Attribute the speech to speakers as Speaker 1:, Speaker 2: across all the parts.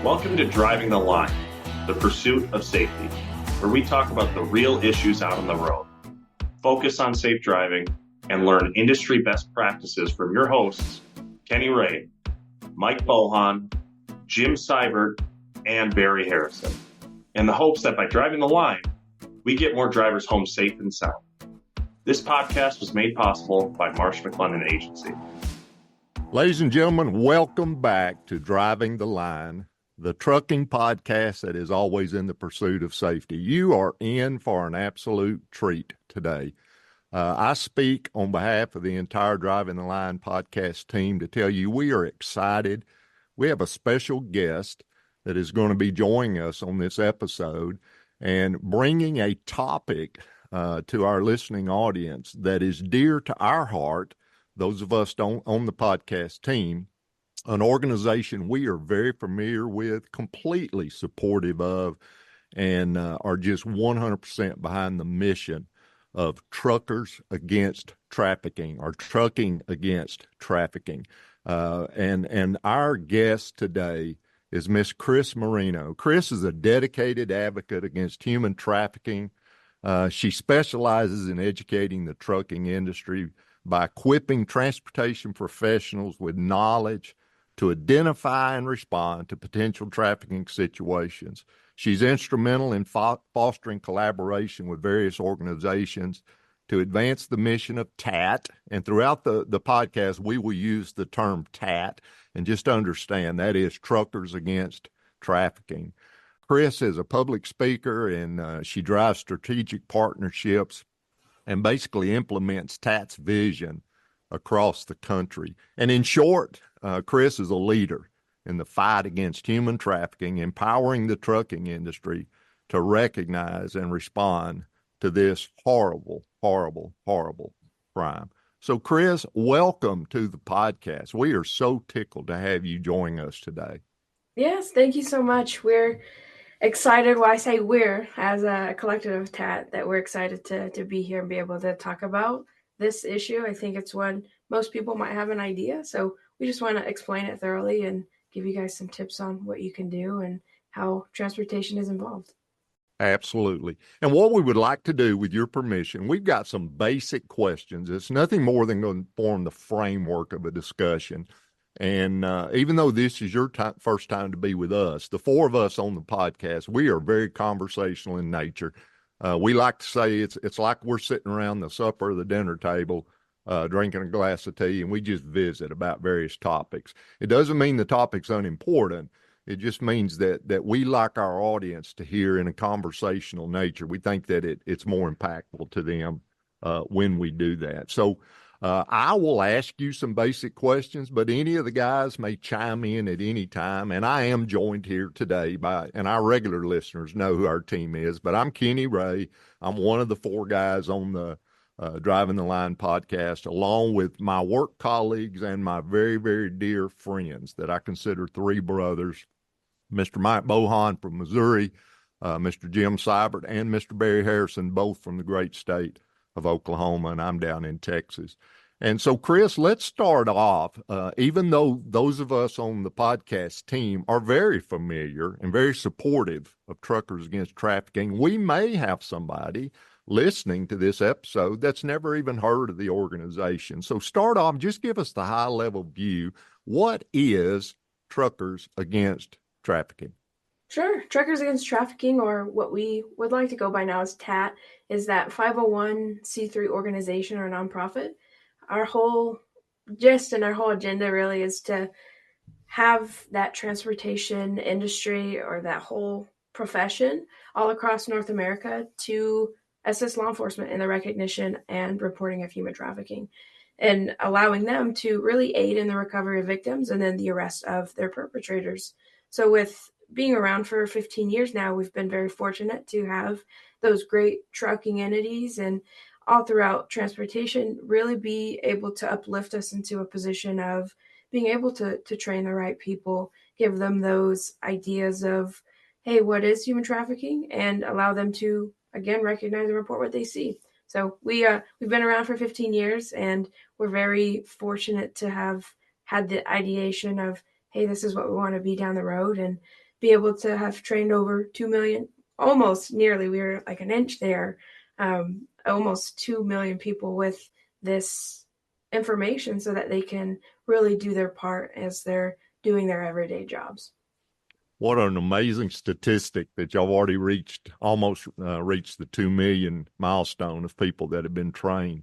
Speaker 1: Welcome to Driving the Line, the pursuit of safety, where we talk about the real issues out on the road, focus on safe driving, and learn industry best practices from your hosts, Kenny Ray, Mike Bohan, Jim Seibert, and Barry Harrison, in the hopes that by driving the line, we get more drivers home safe and sound. This podcast was made possible by Marsh McLennan Agency.
Speaker 2: Ladies and gentlemen, welcome back to Driving the Line, the trucking podcast that is always in the pursuit of safety. You are in for an absolute treat today. I speak on behalf of the entire Driving the Line podcast team to tell you we are excited. We have a special guest that is going to be joining us on this episode and bringing a topic to our listening audience that is dear to our heart, those of us on the podcast team, an organization we are very familiar with, completely supportive of, and are just 100% behind the mission of Truckers Against Trafficking, or Trucking Against Trafficking. And our guest today is Miss Chris Moreno. Chris is a dedicated advocate against human trafficking. She specializes in educating the trucking industry by equipping transportation professionals with knowledge to identify and respond to potential trafficking situations. She's instrumental in fostering collaboration with various organizations to advance the mission of TAT. And throughout the podcast, we will use the term TAT, and just understand that is Truckers Against Trafficking. Chris is a public speaker, and she drives strategic partnerships and basically implements TAT's vision across the country. And in short, Chris is a leader in the fight against human trafficking, empowering the trucking industry to recognize and respond to this horrible, horrible, horrible crime. So, Chris, welcome to the podcast. We are so tickled to have you join us today.
Speaker 3: Yes, thank you so much. We're excited. Well, I say we're, as a collective of TAT, that we're excited to be here and be able to talk about this issue. I think it's one most people might have an idea. So we just want to explain it thoroughly and give you guys some tips on what you can do and how transportation is involved.
Speaker 2: Absolutely. And what we would like to do, with your permission, we've got some basic questions. It's nothing more than going to form the framework of a discussion. And even though this is your first time to be with us, the four of us on the podcast, we are very conversational in nature. We like to say it's like we're sitting around the supper or the dinner table, drinking a glass of tea, and we just visit about various topics. It doesn't mean the topic's unimportant. It just means that we like our audience to hear in a conversational nature. We think that it's more impactful to them when we do that. So I will ask you some basic questions, but any of the guys may chime in at any time. And I am joined here today and our regular listeners know who our team is, but I'm Kenny Ray. I'm one of the four guys on the Driving the Line podcast, along with my work colleagues and my very, very dear friends that I consider three brothers, Mr. Mike Bohan from Missouri, Mr. Jim Seibert, and Mr. Barry Harrison, both from the great state of Oklahoma, and I'm down in Texas. And so, Chris, let's start off. Even though those of us on the podcast team are very familiar and very supportive of Truckers Against Trafficking, we may have somebody listening to this episode that's never even heard of the organization. So start off, just give us the high-level view. What is Truckers Against Trafficking?
Speaker 3: Sure. Truckers Against Trafficking, or what we would like to go by now as TAT, is that 501c3 organization or nonprofit. Our whole gist and our whole agenda really is to have that transportation industry or that whole profession all across North America to assist law enforcement in the recognition and reporting of human trafficking, and allowing them to really aid in the recovery of victims and then the arrest of their perpetrators. So with being around for 15 years now, we've been very fortunate to have those great trucking entities and all throughout transportation really be able to uplift us into a position of being able to train the right people, give them those ideas of, hey, what is human trafficking, and allow them to, again, recognize and report what they see. So we've been around for 15 years, and we're very fortunate to have had the ideation of, hey, this is what we want to be down the road, and be able to have trained over 2 million, almost nearly, we were like an inch there, almost 2 million people with this information so that they can really do their part as they're doing their everyday jobs.
Speaker 2: What an amazing statistic that y'all already almost reached the 2 million milestone of people that have been trained.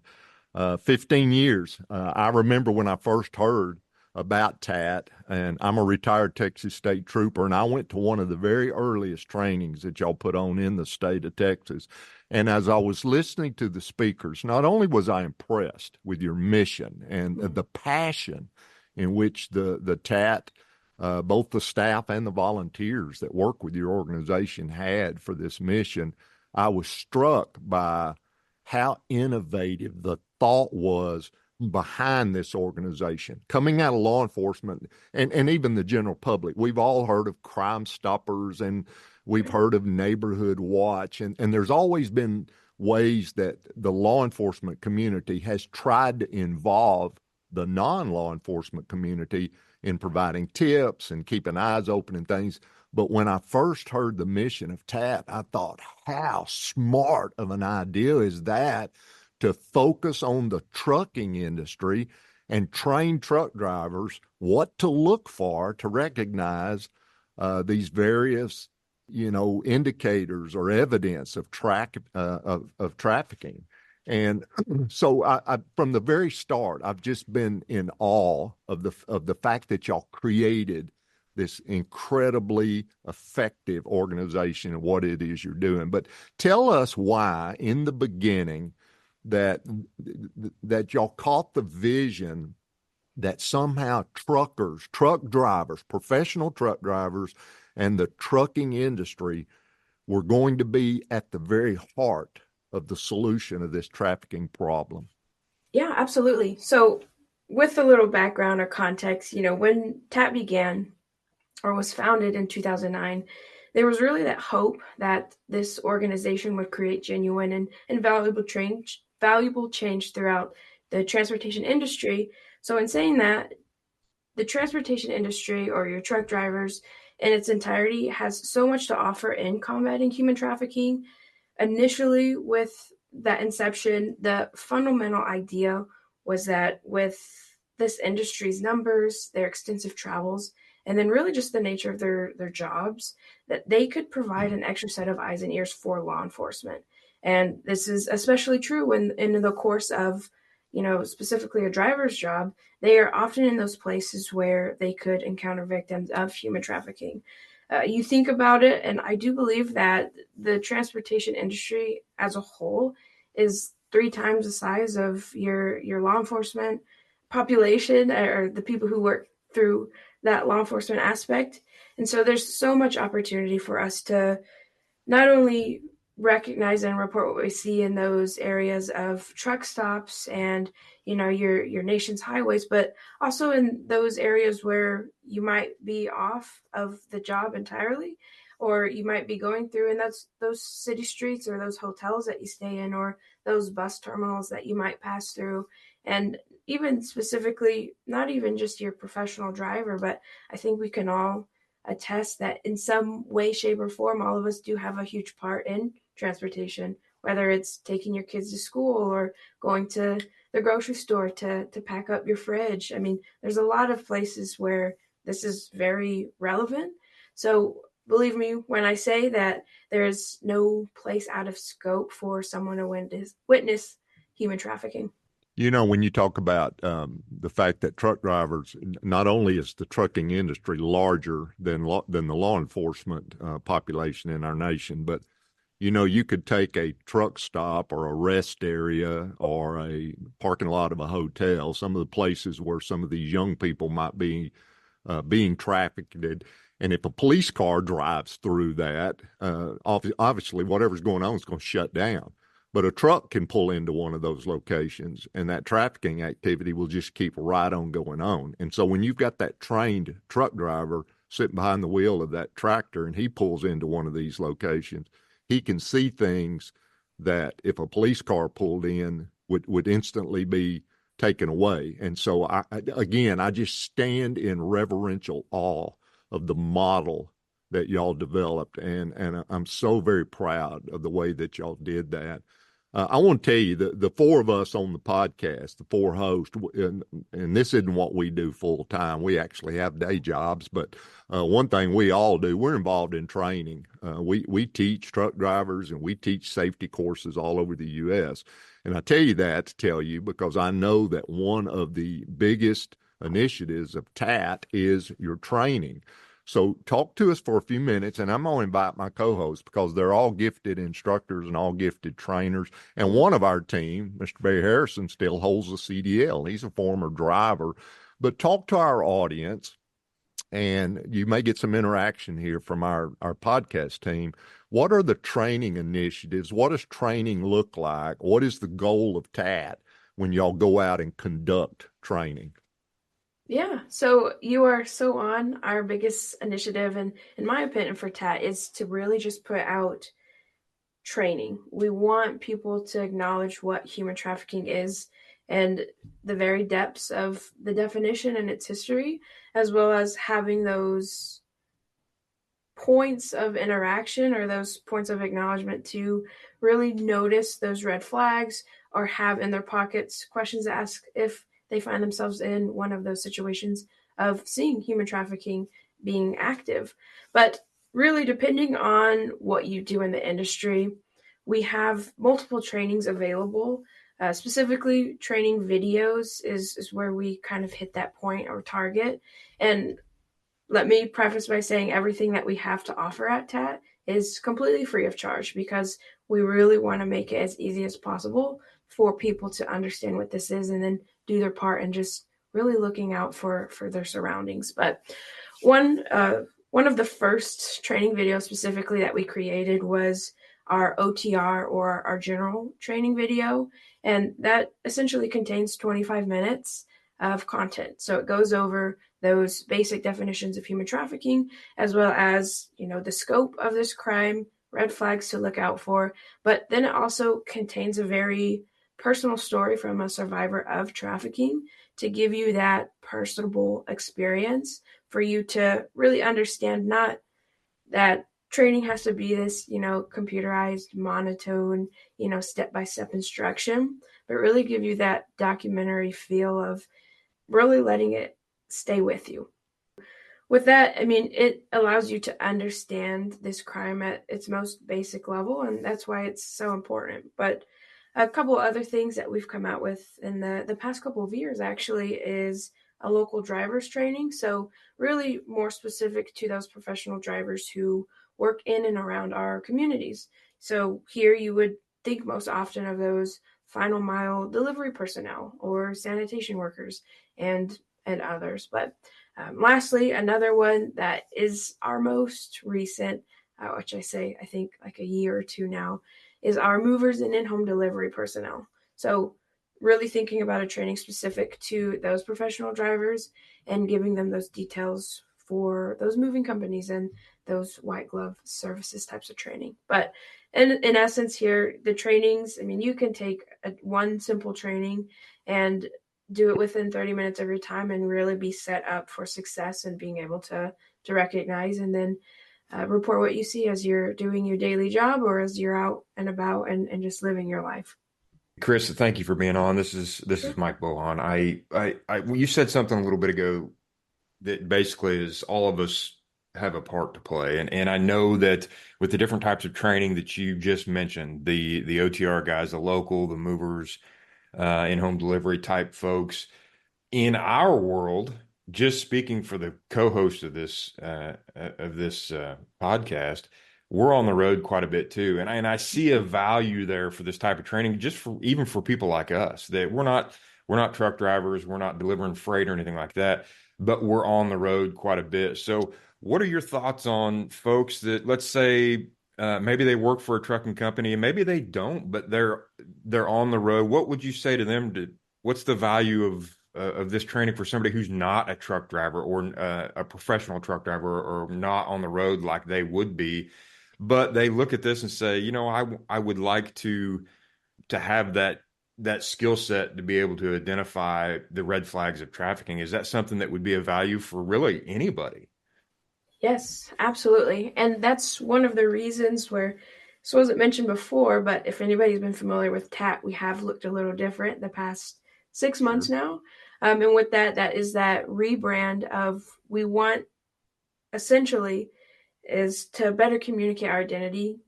Speaker 2: 15 years. I remember when I first heard about TAT, and I'm a retired Texas State Trooper, and I went to one of the very earliest trainings that y'all put on in the state of Texas. And as I was listening to the speakers, not only was I impressed with your mission and the passion in which the TAT, both the staff and the volunteers that work with your organization had for this mission, I was struck by how innovative the thought was behind this organization. Coming out of law enforcement and even the general public, we've all heard of Crime Stoppers and we've heard of Neighborhood Watch, and there's always been ways that the law enforcement community has tried to involve the non-law enforcement community in providing tips and keeping eyes open and things. But when I first heard the mission of TAT, I thought, how smart of an idea is that to focus on the trucking industry and train truck drivers what to look for to recognize these various, indicators or evidence of trafficking. And so I from the very start, I've just been in awe of the fact that y'all created this incredibly effective organization and what it is you're doing. But tell us why in the beginning that y'all caught the vision that somehow truck drivers, professional truck drivers, and the trucking industry were going to be at the very heart of the solution of this trafficking problem.
Speaker 3: Yeah, absolutely. So with a little background or context, when TAT began or was founded in 2009, there was really that hope that this organization would create genuine and valuable change throughout the transportation industry. So in saying that, the transportation industry or your truck drivers in its entirety has so much to offer in combating human trafficking. Initially, with that inception, the fundamental idea was that with this industry's numbers, their extensive travels, and then really just the nature of their jobs, that they could provide an extra set of eyes and ears for law enforcement. And this is especially true when in the course of, specifically a driver's job, they are often in those places where they could encounter victims of human trafficking. You think about it, and I do believe that the transportation industry as a whole is 3 times the size of your law enforcement population or the people who work through that law enforcement aspect. And so there's so much opportunity for us to not only recognize and report what we see in those areas of truck stops and your nation's highways, but also in those areas where you might be off of the job entirely, or you might be going through, and that's those city streets or those hotels that you stay in or those bus terminals that you might pass through. And even specifically, not even just your professional driver, but I think we can all attest that in some way, shape, or form, all of us do have a huge part in transportation, whether it's taking your kids to school or going to the grocery store to pack up your fridge. I mean, there's a lot of places where this is very relevant. So believe me when I say that there's no place out of scope for someone to witness human trafficking.
Speaker 2: When you talk about the fact that truck drivers, not only is the trucking industry larger than the law enforcement population in our nation, but you could take a truck stop or a rest area or a parking lot of a hotel, some of the places where some of these young people might be being trafficked. And if a police car drives through that, obviously whatever's going on is going to shut down. But a truck can pull into one of those locations, and that trafficking activity will just keep right on going on. And so when you've got that trained truck driver sitting behind the wheel of that tractor and he pulls into one of these locations, he can see things that if a police car pulled in would instantly be taken away. And so, I just stand in reverential awe of the model that y'all developed, and I'm so very proud of the way that y'all did that. I want to tell you the four of us on the podcast, the four hosts, and this isn't what we do full time. We actually have day jobs, but one thing we all do, we're involved in training. We teach truck drivers and we teach safety courses all over the U.S. And I tell you that to tell you because I know that one of the biggest initiatives of TAT is your training. So talk to us for a few minutes, and I'm going to invite my co-hosts because they're all gifted instructors and all gifted trainers. And one of our team, Mr. Barry Harrison, still holds a CDL. He's a former driver. But talk to our audience, and you may get some interaction here from our podcast team. What are the training initiatives? What does training look like? What is the goal of TAT when y'all go out and conduct training?
Speaker 3: Yeah, so you are so on. Our biggest initiative, and in my opinion for TAT, is to really just put out training. We want people to acknowledge what human trafficking is and the very depths of the definition and its history, as well as having those points of interaction or those points of acknowledgement to really notice those red flags or have in their pockets questions to ask if they find themselves in one of those situations of seeing human trafficking being active. But really, depending on what you do in the industry, we have multiple trainings available. Specifically, training videos is where we kind of hit that point or target. And let me preface by saying everything that we have to offer at TAT is completely free of charge because we really want to make it as easy as possible for people to understand what this is and then do their part and just really looking out for their surroundings. But one of the first training videos specifically that we created was our OTR, or our general training video, and that essentially contains 25 minutes of content. So it goes over those basic definitions of human trafficking, as well as, the scope of this crime, red flags to look out for. But then it also contains a very personal story from a survivor of trafficking to give you that personable experience for you to really understand not that training has to be this, computerized, monotone, step-by-step instruction, but really give you that documentary feel of really letting it stay with you. With that, it allows you to understand this crime at its most basic level, and that's why it's so important. But a couple other things that we've come out with in the past couple of years actually is a local drivers training. So really more specific to those professional drivers who work in and around our communities. So here you would think most often of those final mile delivery personnel or sanitation workers and others. But lastly, another one that is our most recent, which I think like a year or two now, is our movers and in-home delivery personnel. So really thinking about a training specific to those professional drivers and giving them those details for those moving companies and those white glove services types of training. But in essence here, the trainings, you can take one simple training and do it within 30 minutes of your time and really be set up for success and being able to recognize and then report what you see as you're doing your daily job or as you're out and about and just living your life.
Speaker 4: Chris, thank you for being on. This is Mike Bohan. You said something a little bit ago that basically is all of us have a part to play. And I know that with the different types of training that you just mentioned, the OTR guys, the local, the movers, in-home delivery type folks, in our world, just speaking for the co-host of this podcast, we're on the road quite a bit too, and I see a value there for this type of training, just for even for people like us that we're not truck drivers, we're not delivering freight or anything like that, but we're on the road quite a bit. So, what are your thoughts on folks that, let's say, maybe they work for a trucking company and maybe they don't, but they're on the road? What would you say to them? What's the value of this training for somebody who's not a truck driver or a professional truck driver or not on the road like they would be, but they look at this and say, I would like to have that skill set to be able to identify the red flags of trafficking? Is that something that would be of value for really anybody?
Speaker 3: Yes, absolutely. And that's one of the reasons where this wasn't mentioned before, but if anybody's been familiar with TAT, we have looked a little different the past 6 months now. And with that, that is that rebrand of we want essentially is to better communicate our identity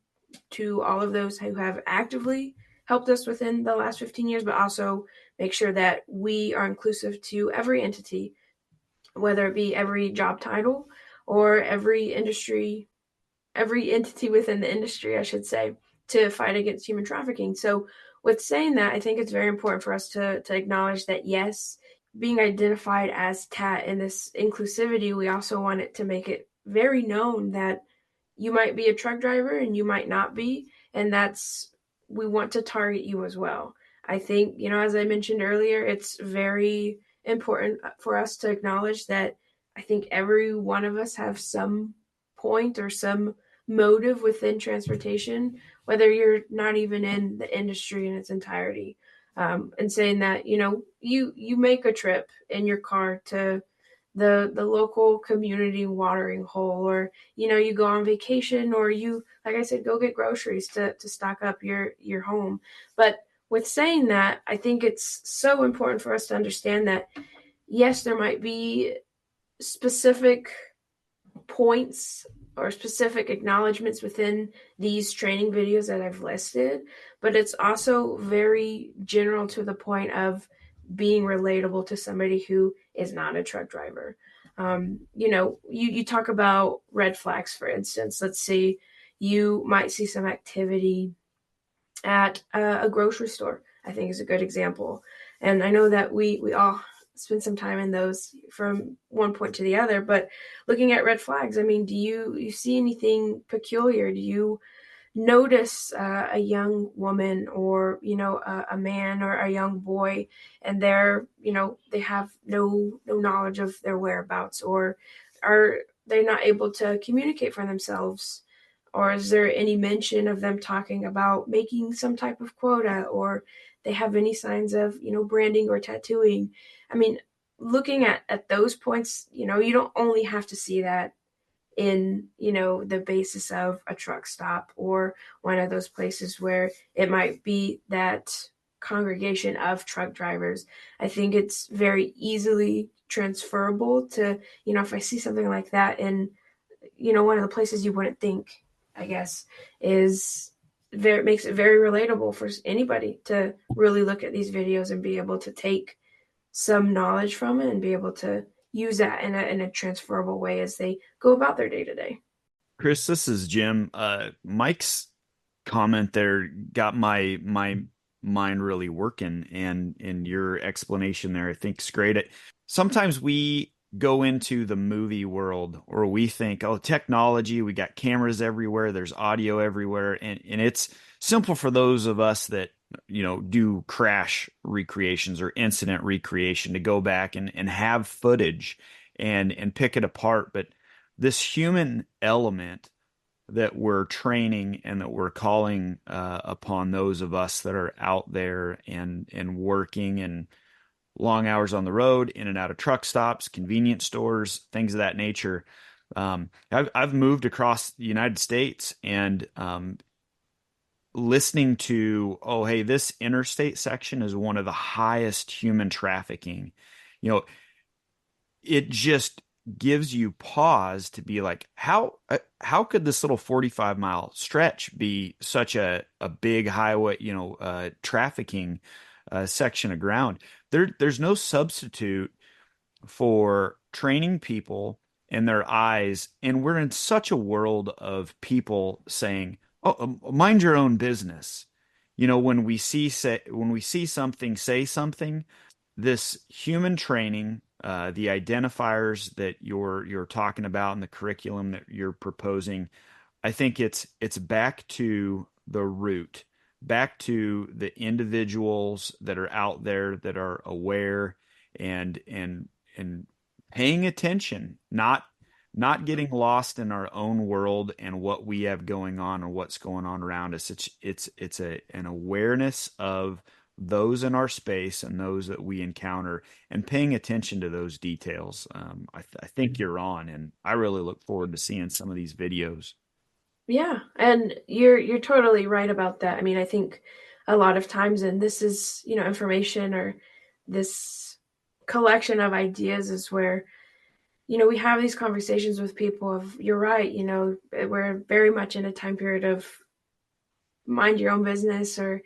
Speaker 3: to all of those who have actively helped us within the last 15 years, but also make sure that we are inclusive to every entity, whether it be every job title or every entity within the industry, I should say, to fight against human trafficking. So, with saying that, I think it's very important for us to acknowledge that, yes, being identified as TAT in this inclusivity, we also want it to make it very known that you might be a truck driver and you might not be. And we want to target you as well. I think, as I mentioned earlier, it's very important for us to acknowledge that I think every one of us have some point or some motive within transportation, whether you're not even in the industry in its entirety. And saying that, you make a trip in your car to the local community watering hole, or you go on vacation, or you, like I said, go get groceries to stock up your home. But with saying that, I think it's so important for us to understand that yes, there might be specific points or specific acknowledgments within these training videos that I've listed, but it's also very general to the point of being relatable to somebody who is not a truck driver. You talk about red flags, for instance. Let's say you might see some activity at a grocery store, I think is a good example. And I know that we all spend some time in those from one point to the other, but looking at red flags, I mean, do you see anything peculiar? Do you notice a young woman, or a man or a young boy, and they have no knowledge of their whereabouts, or are they not able to communicate for themselves? Or is there any mention of them talking about making some type of quota, or they have any signs of branding or tattooing? I mean, looking at those points, you don't only have to see that in the basis of a truck stop or one of those places where it might be that congregation of truck drivers. I think it's very easily transferable to, if I see something like that in one of the places you wouldn't think, I guess, is very, makes it very relatable for anybody to really look at these videos and be able to take some knowledge from it and be able to use that in a transferable way as they go about their day to day.
Speaker 5: Chris, this is Jim. Mike's comment there got my mind really working, and your explanation there I think is great. Sometimes we go into the movie world, or we think, oh, technology, we got cameras everywhere, there's audio everywhere, and it's simple for those of us that do crash recreations or incident recreation to go back and have footage and pick it apart. But this human element that we're training and that we're calling upon those of us that are out there and working and long hours on the road, in and out of truck stops, convenience stores, things of that nature. I've moved across the United States, and listening to, oh, hey, this interstate section is one of the highest human trafficking. It just gives you pause to be like, how could this little 45-mile stretch be such a big highway, trafficking section of ground? There's no substitute for training people in their eyes. And we're in such a world of people saying, oh, mind your own business. When we see something, say something. This human training, the identifiers that you're talking about, and the curriculum that you're proposing, I think it's back to the root, back to the individuals that are out there that are aware and paying attention, not getting lost in our own world and what we have going on or what's going on around us. It's an awareness of those in our space and those that we encounter, and paying attention to those details. I think you're on, and I really look forward to seeing some of these videos.
Speaker 3: Yeah, and you're totally right about that. I mean, I think a lot of times, and this is, information or this collection of ideas is where, we have these conversations with people of, you're right, we're very much in a time period of mind your own business, or,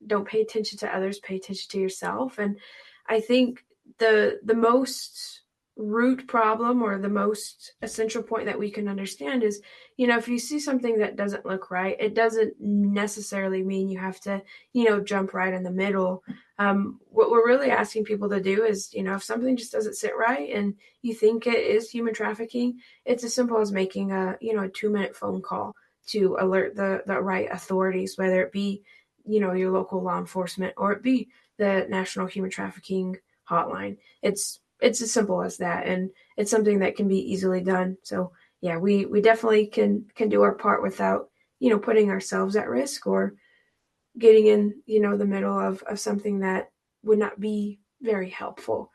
Speaker 3: don't pay attention to others, pay attention to yourself. And I think the most root problem, or the most essential point that we can understand is, if you see something that doesn't look right, it doesn't necessarily mean you have to, jump right in the middle. What we're really asking people to do is, if something just doesn't sit right and you think it is human trafficking, it's as simple as making a 2-minute phone call to alert the right authorities, whether it be, your local law enforcement, or it be the National Human Trafficking Hotline. It's as simple as that, and it's something that can be easily done. So yeah, we definitely can do our part without, putting ourselves at risk, or getting in, the middle of something that would not be very helpful.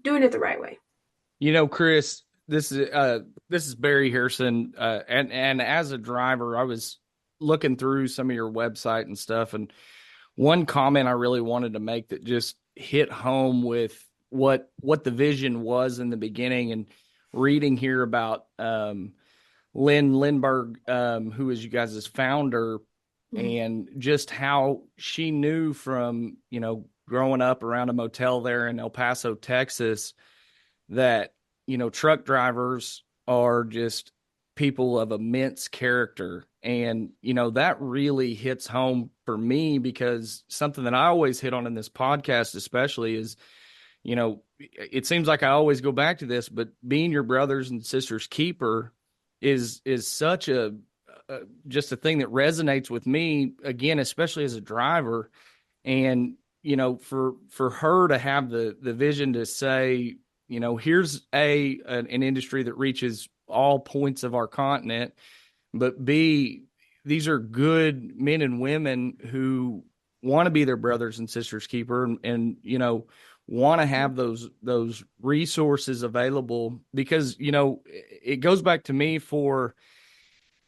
Speaker 3: Doing it the right way.
Speaker 6: Chris, this is Barry Harrison, and as a driver, I was looking through some of your website and stuff, and one comment I really wanted to make that just hit home with what the vision was in the beginning, and reading here about Lynn Lindbergh, who is you guys' founder, and just how she knew from, growing up around a motel there in El Paso, Texas, that, truck drivers are just people of immense character. And, that really hits home for me, because something that I always hit on in this podcast, especially, is, it seems like I always go back to this, but being your brothers and sisters keeper is such just a thing that resonates with me, again, especially as a driver. And, for her to have the vision to say, here's an industry that reaches all points of our continent, but B, these are good men and women who want to be their brothers and sisters keeper, and want to have those resources available, because, it goes back to me for,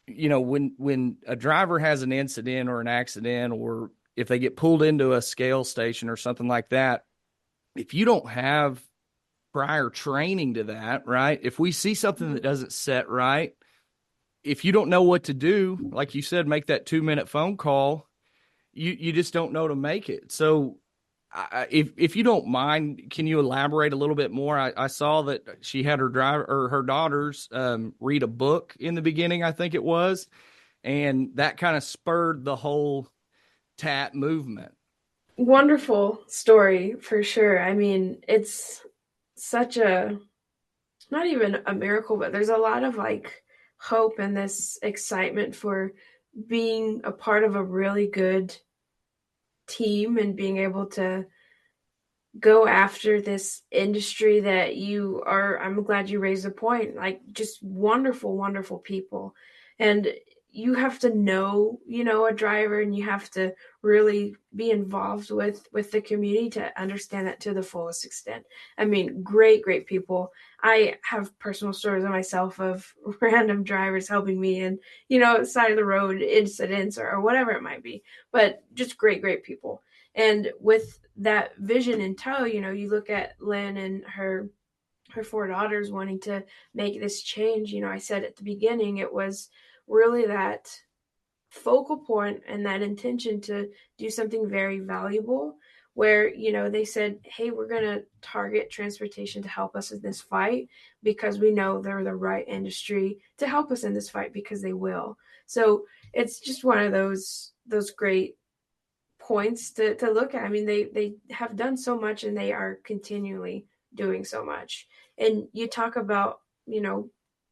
Speaker 6: when a driver has an incident or an accident, or if they get pulled into a scale station or something like that, if you don't have prior training to that, right? If we see something that doesn't set right, if you don't know what to do, like you said, make that 2-minute phone call, you just don't know to make it. So if you don't mind, can you elaborate a little bit more? I saw that she had her daughters read a book in the beginning, I think it was, and that kind of spurred the whole TAT movement.
Speaker 3: Wonderful story for sure. I mean, it's such not even a miracle, but there's a lot of hope and this excitement for being a part of a really good team, and being able to go after this industry that you are. I'm glad you raised the point, just wonderful, wonderful people. And you have to know, a driver, and you have to really be involved with the community to understand that to the fullest extent. I mean, great people. I have personal stories of myself of random drivers helping me in, side of the road incidents, or whatever it might be, but just great people. And with that vision in tow, you look at Lynn and her 4 daughters wanting to make this change. I said at the beginning, it was really that focal point and that intention to do something very valuable, where, they said, hey, we're going to target transportation to help us in this fight, because we know they're the right industry to help us in this fight, because they will. So it's just one of those great points to look at. I mean, they have done so much, and they are continually doing so much. And you talk about,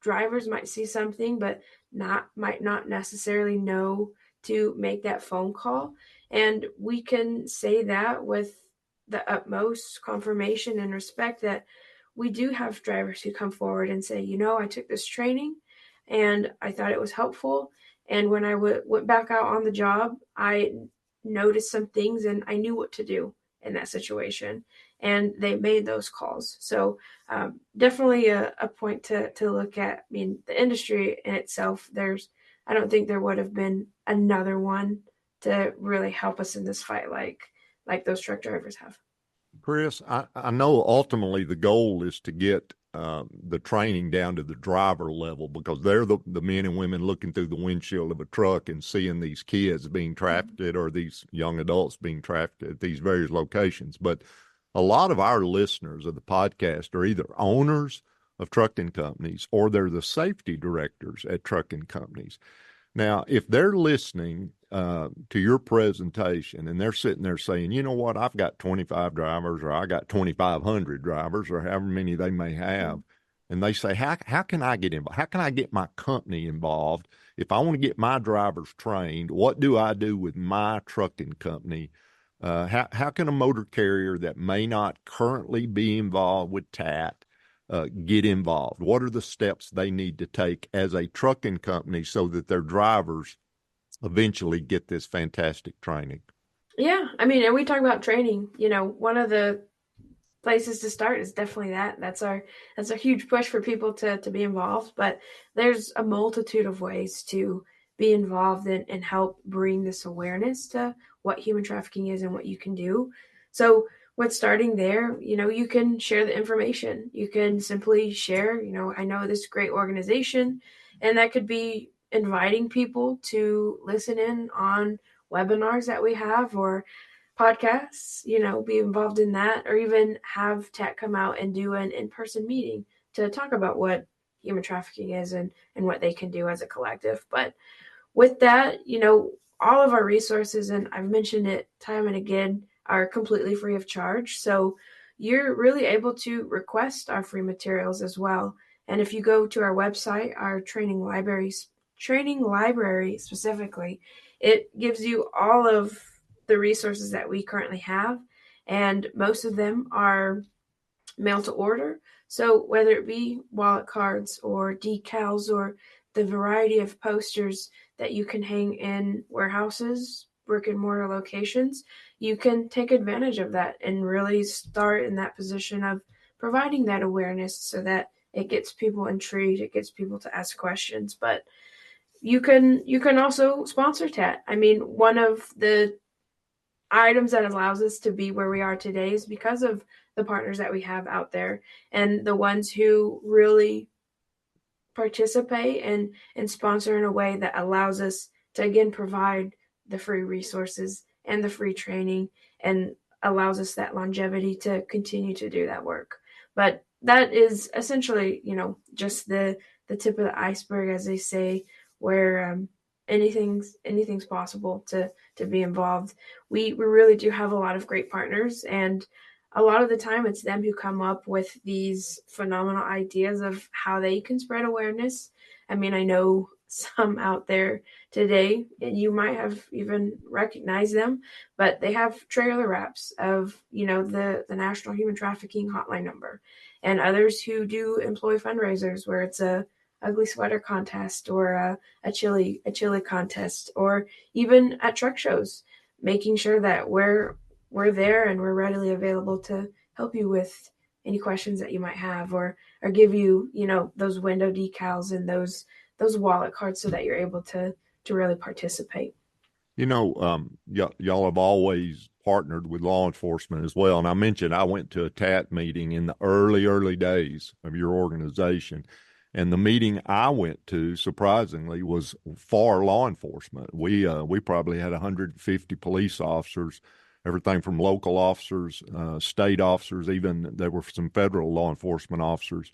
Speaker 3: drivers might see something, but might not necessarily know to make that phone call. And we can say that with the utmost confirmation and respect, that we do have drivers who come forward and say, I took this training and I thought it was helpful. And when I went back out on the job, I noticed some things and I knew what to do in that situation. And they made those calls. So definitely a point to look at. I mean, the industry in itself, I don't think there would have been another one to really help us in this fight like those truck drivers have.
Speaker 2: Chris, I know ultimately the goal is to get the training down to the driver level, because they're the men and women looking through the windshield of a truck and seeing these kids being trafficked or these young adults being trafficked at these various locations. But a lot of our listeners of the podcast are either owners of trucking companies or they're the safety directors at trucking companies. Now, if they're listening to your presentation and they're sitting there saying, you know what, I've got 25 drivers, or I got 2,500 drivers, or however many they may have, and they say, how can I get involved? How can I get my company involved? If I want to get my drivers trained, what do I do with my trucking company? How can a motor carrier that may not currently be involved with TAT get involved? What are the steps they need to take as a trucking company so that their drivers eventually get this fantastic training?
Speaker 3: Yeah, I mean, and we talk about training, one of the places to start is definitely that's a huge push for people to be involved, but there's a multitude of ways to be involved and help bring this awareness to what human trafficking is and what you can do. So with starting there, you can share the information. You can simply share, I know this great organization, and that could be inviting people to listen in on webinars that we have or podcasts, be involved in that, or even have TAT come out and do an in-person meeting to talk about what human trafficking is and what they can do as a collective. But with that, all of our resources, and I've mentioned it time and again, are completely free of charge. So you're really able to request our free materials as well. And if you go to our website, our training library specifically, it gives you all of the resources that we currently have. And most of them are mail to order. So whether it be wallet cards or decals or the variety of posters that you can hang in warehouses, brick and mortar locations, you can take advantage of that and really start in that position of providing that awareness so that it gets people intrigued, it gets people to ask questions. But you can also sponsor TAT. I mean, one of the items that allows us to be where we are today is because of the partners that we have out there and the ones who really participate and sponsor in a way that allows us to, again, provide the free resources and the free training and allows us that longevity to continue to do that work. But that is essentially, just the tip of the iceberg, as they say, where anything's possible to be involved. We really do have a lot of great partners, and a lot of the time it's them who come up with these phenomenal ideas of how they can spread awareness. I mean, I know some out there today, and you might have even recognized them, but they have trailer wraps of, the National Human Trafficking Hotline number, and others who do employee fundraisers where it's a ugly sweater contest or a chili contest, or even at truck shows, making sure that we're there and we're readily available to help you with any questions that you might have, or give you, those window decals and those wallet cards so that you're able to really participate.
Speaker 2: Y'all have always partnered with law enforcement as well. And I mentioned I went to a TAT meeting in the early days of your organization. And the meeting I went to, surprisingly, was for law enforcement. We probably had 150 police officers, everything from local officers, state officers, even there were some federal law enforcement officers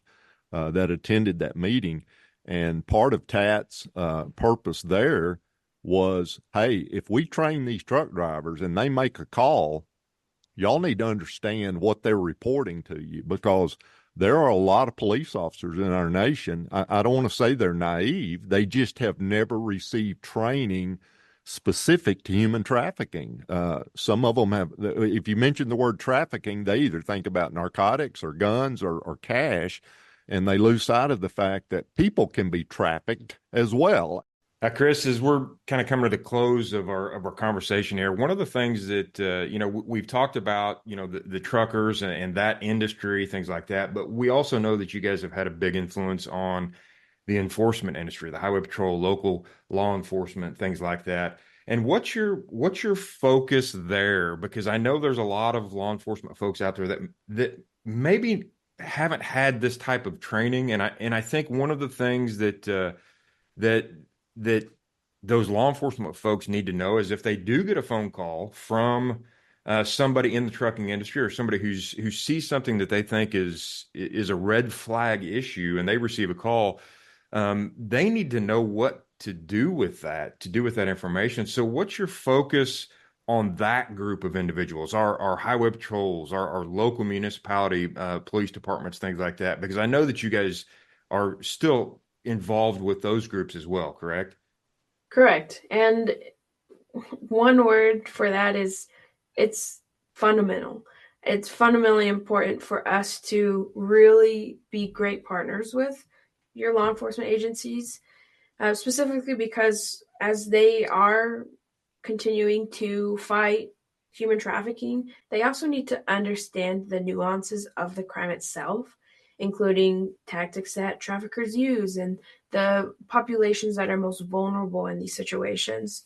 Speaker 2: that attended that meeting. And part of TAT's purpose there was, hey, if we train these truck drivers and they make a call, y'all need to understand what they're reporting to you, because there are a lot of police officers in our nation. I don't want to say they're naive. They just have never received training specific to human trafficking. Some of them have, if you mention the word trafficking, they either think about narcotics or guns or cash, and they lose sight of the fact that people can be trafficked as well.
Speaker 4: Chris, as we're kind of coming to the close of our conversation here, one of the things that we've talked about, the truckers and that industry, things like that, but we also know that you guys have had a big influence on the enforcement industry, the highway patrol, local law enforcement, things like that. And what's your focus there? Because I know there's a lot of law enforcement folks out there that maybe haven't had this type of training, and I think one of the things that that those law enforcement folks need to know is if they do get a phone call from somebody in the trucking industry or somebody who sees something that they think is a red flag issue and they receive a call, they need to know what to do with that information. So what's your focus on that group of individuals, our highway patrols, our local municipality police departments, things like that? Because I know that you guys are still involved with those groups as well, correct?
Speaker 3: Correct. And one word for that is it's fundamental. It's fundamentally important for us to really be great partners with your law enforcement agencies, specifically because as they are continuing to fight human trafficking, they also need to understand the nuances of the crime itself, including tactics that traffickers use and the populations that are most vulnerable in these situations.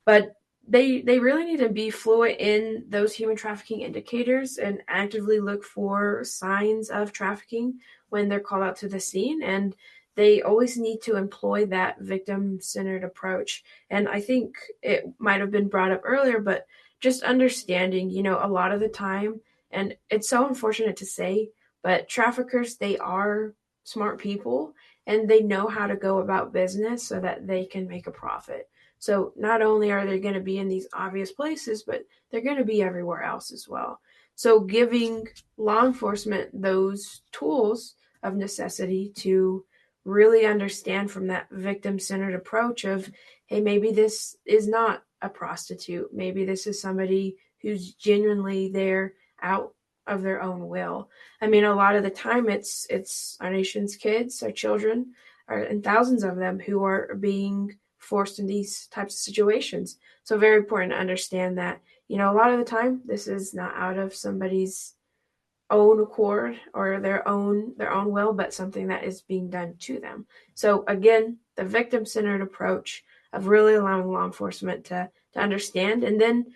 Speaker 3: But they really need to be fluent in those human trafficking indicators and actively look for signs of trafficking when they're called out to the scene. And they always need to employ that victim-centered approach. And I think it might have been brought up earlier, but just understanding, a lot of the time, and it's so unfortunate to say, but traffickers, they are smart people and they know how to go about business so that they can make a profit. So not only are they going to be in these obvious places, but they're going to be everywhere else as well. So giving law enforcement those tools of necessity to really understand from that victim-centered approach of, hey, maybe this is not a prostitute. Maybe this is somebody who's genuinely there out of their own will. I mean, a lot of the time it's our nation's kids, our children, and thousands of them who are being forced in these types of situations. So very important to understand that, a lot of the time this is not out of somebody's own accord or their own will, but something that is being done to them. So again, the victim-centered approach of really allowing law enforcement to understand, and then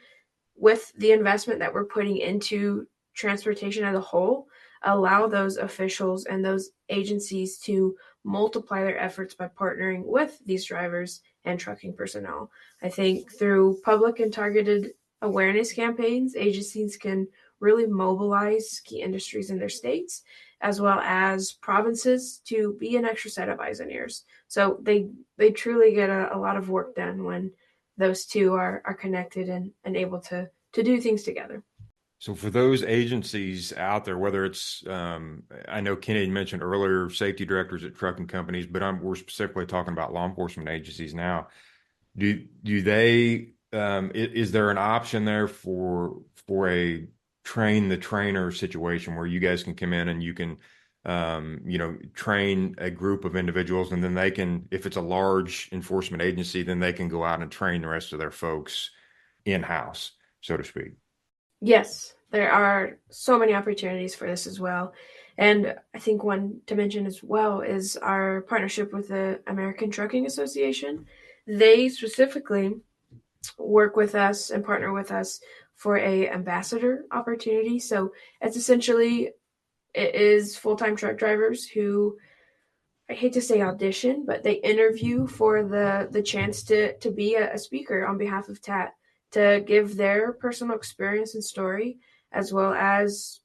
Speaker 3: with the investment that we're putting into transportation as a whole, allow those officials and those agencies to multiply their efforts by partnering with these drivers and trucking personnel. I think through public and targeted awareness campaigns, agencies can really mobilize key industries in their states, as well as provinces, to be an extra set of eyes and ears. So they truly get a lot of work done when those two are connected and able to do things together.
Speaker 4: So for those agencies out there, whether it's, I know Kenny mentioned earlier, safety directors at trucking companies, but we're specifically talking about law enforcement agencies now. Do they, is there an option there for a train the trainer situation where you guys can come in and you can, train a group of individuals, and then they can, if it's a large enforcement agency, then they can go out and train the rest of their folks in-house, so to speak?
Speaker 3: Yes, there are so many opportunities for this as well. And I think one to mention as well is our partnership with the American Trucking Association. They specifically work with us and partner with us for a ambassador opportunity. So it's essentially, it is full-time truck drivers who, I hate to say audition, but they interview for the chance to be a speaker on behalf of TAT, to give their personal experience and story, as well as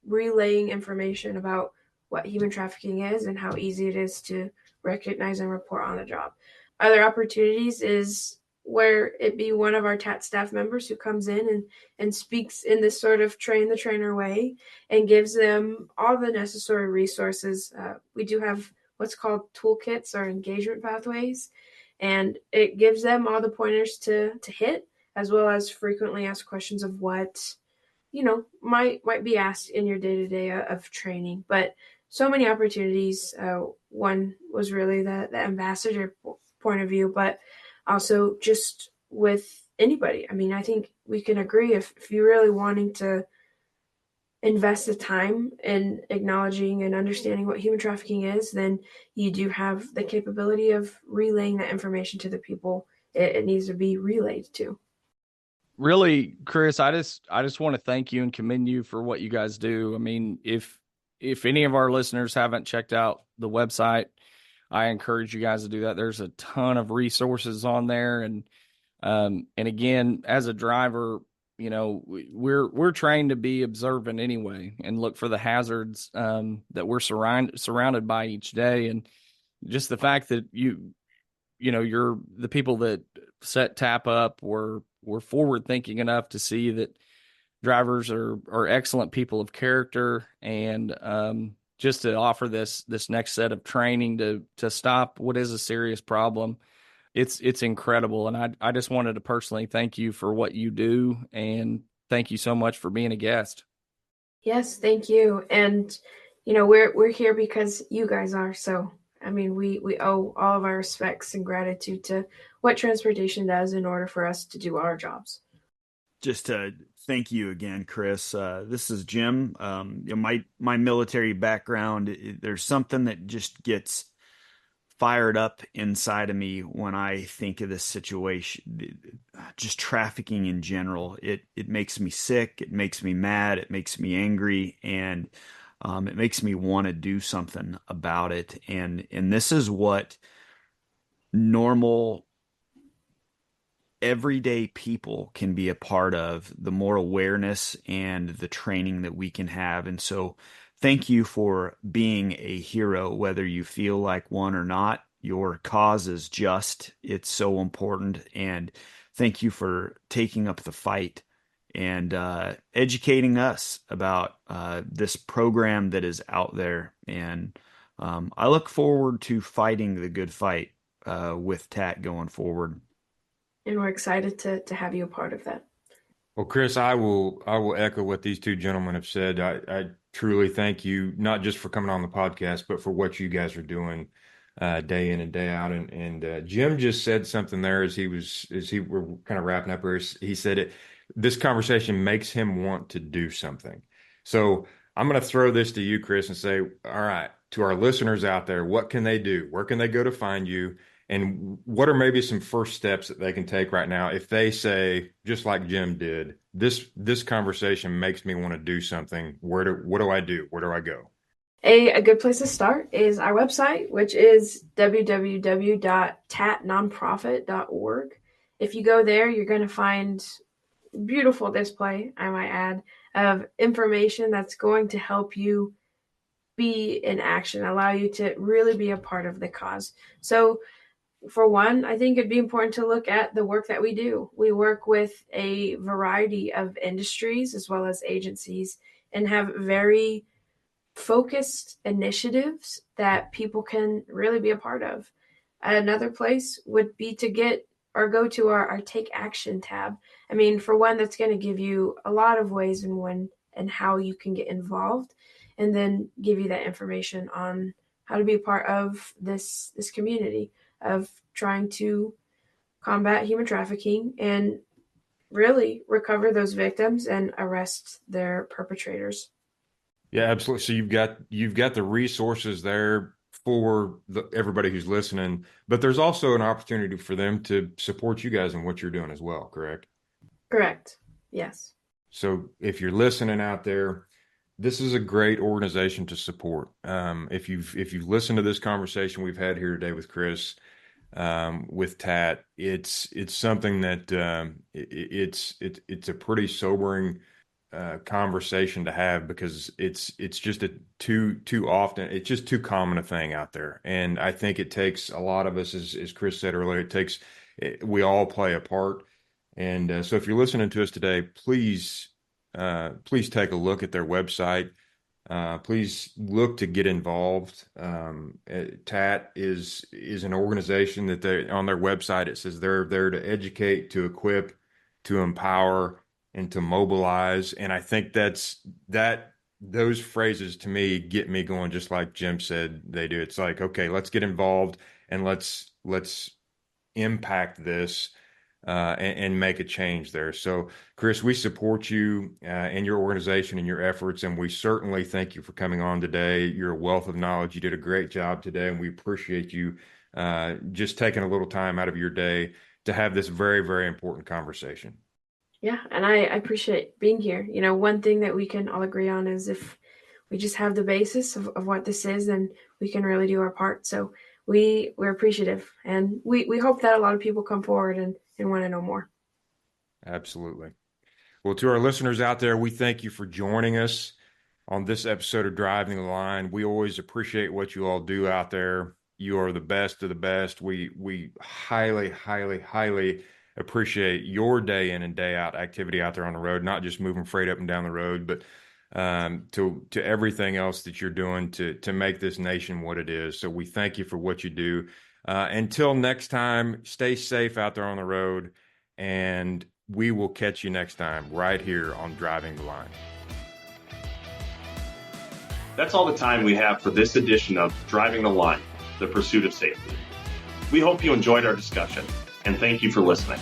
Speaker 3: relaying information about what human trafficking is and how easy it is to recognize and report on the job. Other opportunities is where it be one of our TAT staff members who comes in and speaks in this sort of train the trainer way and gives them all the necessary resources. We do have what's called toolkits or engagement pathways, and it gives them all the pointers to hit, as well as frequently asked questions of what might be asked in your day-to-day of training. But so many opportunities. One was really the ambassador point of view, but also just with anybody. I mean, I think we can agree if you're really wanting to invest the time in acknowledging and understanding what human trafficking is, then you do have the capability of relaying that information to the people it needs to be relayed to.
Speaker 6: Really, Chris, I just want to thank you and commend you for what you guys do. I mean, if any of our listeners haven't checked out the website, I encourage you guys to do that. There's a ton of resources on there, and again, as a driver, you know, we're trained to be observant anyway and look for the hazards that we're surrounded by each day. And just the fact that you're the people that set TAP up were forward thinking enough to see that drivers are excellent people of character, and just to offer this next set of training to stop what is a serious problem. It's incredible. And I just wanted to personally thank you for what you do, and thank you so much for being a guest.
Speaker 3: Yes, thank you. And we're here because you guys are. So I mean, we owe all of our respects and gratitude to what transportation does in order for us to do our jobs.
Speaker 5: Just to thank you again, Chris. This is Jim. My military background, there's something that just gets fired up inside of me when I think of this situation. Just trafficking in general. It makes me sick. It makes me mad. It makes me angry, and it makes me want to do something about it. And this is what normal, everyday people can be a part of, the more awareness and the training that we can have. And so thank you for being a hero, whether you feel like one or not. Your cause is just, it's so important. And thank you for taking up the fight and educating us about this program that is out there. And I look forward to fighting the good fight with TAT going forward.
Speaker 3: And we're excited to have you a part of that.
Speaker 4: Well, Chris, I will echo what these two gentlemen have said. I truly thank you, not just for coming on the podcast, but for what you guys are doing day in and day out. And Jim just said something there as he were kind of wrapping up here. He said this conversation makes him want to do something. So I'm going to throw this to you, Chris, and say, all right, to our listeners out there, what can they do? Where can they go to find you? And what are maybe some first steps that they can take right now if they say, just like Jim did, this conversation makes me want to do something? What do I do? Where do I go?
Speaker 3: A good place to start is our website, which is www.tatnonprofit.org. If you go there, you're going to find a beautiful display, I might add, of information that's going to help you be in action, allow you to really be a part of the cause. So for one, I think it'd be important to look at the work that we do. We work with a variety of industries as well as agencies and have very focused initiatives that people can really be a part of. Another place would be to go to our Take Action tab. I mean, for one, that's going to give you a lot of ways and when and how you can get involved, and then give you that information on how to be a part of this community of trying to combat human trafficking and really recover those victims and arrest their perpetrators.
Speaker 4: Yeah, absolutely. So you've got the resources there for everybody who's listening, but there's also an opportunity for them to support you guys in what you're doing as well, correct?
Speaker 3: Correct. Yes.
Speaker 4: So if you're listening out there, this is a great organization to support. If you've listened to this conversation we've had here today with Chris, with TAT, it's something that it's a pretty sobering conversation to have, because it's just too often, it's just too common a thing out there. And I think it takes a lot of us, as Chris said earlier, we all play a part. And so if you're listening to us today, please take a look at their website. Please look to get involved. TAT is an organization that on their website, it says they're there to educate, to equip, to empower, and to mobilize. And I think those phrases to me get me going, just like Jim said they do. It's like, okay, let's get involved and let's impact this and make a change there. So, Chris, we support you and your organization and your efforts, and we certainly thank you for coming on today. You're a wealth of knowledge. You did a great job today, and we appreciate you just taking a little time out of your day to have this very, very important conversation.
Speaker 3: Yeah, and I appreciate being here. You know, one thing that we can all agree on is if we just have the basis of what this is, then we can really do our part. So we're appreciative, and we hope that a lot of people come forward and want to know more.
Speaker 4: Absolutely. Well, to our listeners out there, we thank you for joining us on this episode of Driving the Line. We always appreciate what you all do out there. You are the best of the best. We highly, highly, highly appreciate your day in and day out activity out there on the road, not just moving freight up and down the road, but to everything else that you're doing to make this nation what it is. So we thank you for what you do. Until next time, stay safe out there on the road, and we will catch you next time right here on Driving the Line.
Speaker 1: That's all the time we have for this edition of Driving the Line, the pursuit of safety. We hope you enjoyed our discussion, and thank you for listening.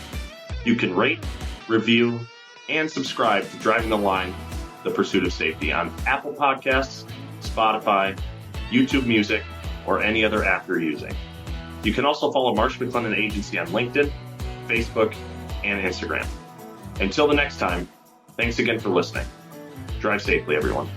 Speaker 1: You can rate, review, and subscribe to Driving the Line, the pursuit of safety on Apple Podcasts, Spotify, YouTube Music, or any other app you're using. You can also follow Marsh McLennan Agency on LinkedIn, Facebook, and Instagram. Until the next time, thanks again for listening. Drive safely, everyone.